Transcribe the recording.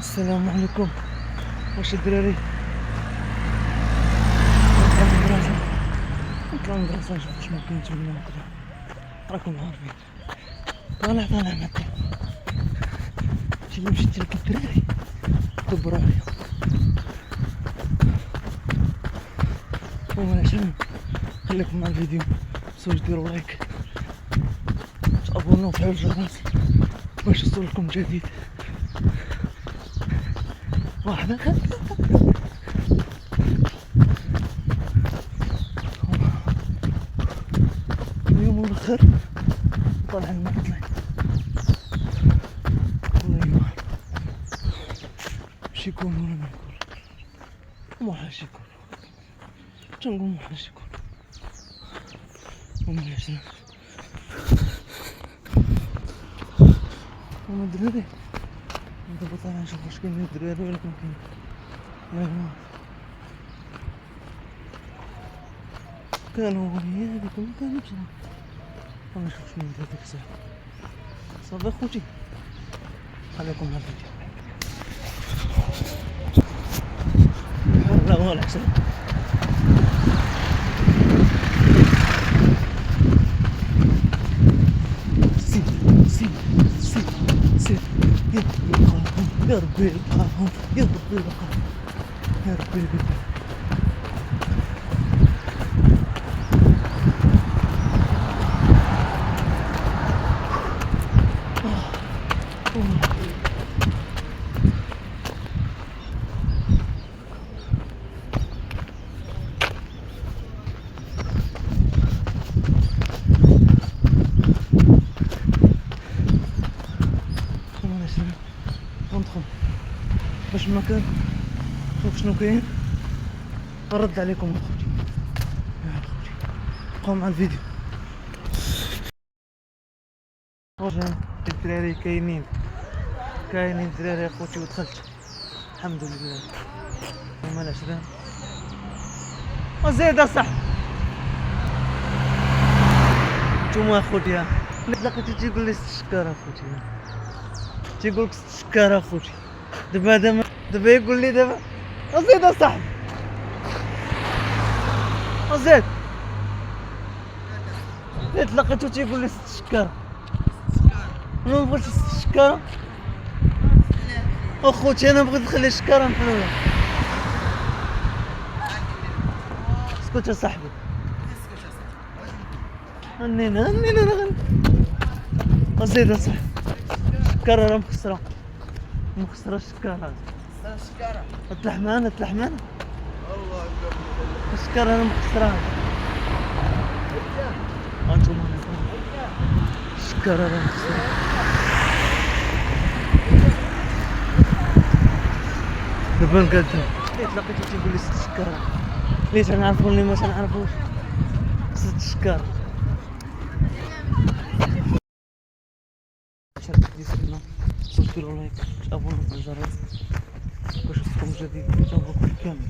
السلام عليكم. واش الدراري نطلعو المدرسة نشوف واش ممكن تولينا هكذا، راكم عارفين طالع معكم. شي اللي مشيت لك الدراري دبروا عليهم وما عشان خليكم مع الفيديو. سوش ديروا لايك، تابونوا وفعلوا الجرس باش يوصلكم جديد. واحدة اليوم الاخر طلع المطلع والله يوم باش يكون ولا ما يكون مو حاش يكون، تنقول مو حاش يكون وما عشنا وما الدراري دابا طالع نشوف واش كاين الدراري ولا ما كاين. يا جماعة كانوا هي هذيك ما كانتش، انا نشوف شنو ندير ديك الساعة. صافي خوتي خليكم مع الفيديو. لا ولا حسن سير سير سير سير يا ربي القاهم يا ربي القاهم يا ربي القاهم. ندخل باش المكان نشوف شنو كاين نرد عليكم اخوتي. يا اخوتي بقاو مع الفيديو. رجع الدراري كاينين الدراري اخوتي ودخلت الحمد لله. هما العشرين وزيد صح نتوما اخوتي. ها لقيتي تيقول لي الشكاره اخوتي، تيقول لك الشكاره اخوتي. دابا يقول لي دابا وزيد اصاحبي وزيد لقيتو تيقول لي الشكاره. انا ما بغيتش الشكاره اخوتي، انا بغيت نخلي الشكاره محلوله. اسكت يا صاحبي هنينا غن وزيد اصاحبي. الشكاره راه مخسره الشكاره التلحمانه والله الشكاره راه مخسره. هانتوما الشكاره راه مخسره. دابا نقادها لقيتو تيقول لي ست الشكاره اللي تنعرفو اللي ما تنعرفوش. ست الشكاره شاركت ديالنا ديروا لايك تابونوا بالجرس باش يوصلكم جديد. تابعوكم كامل.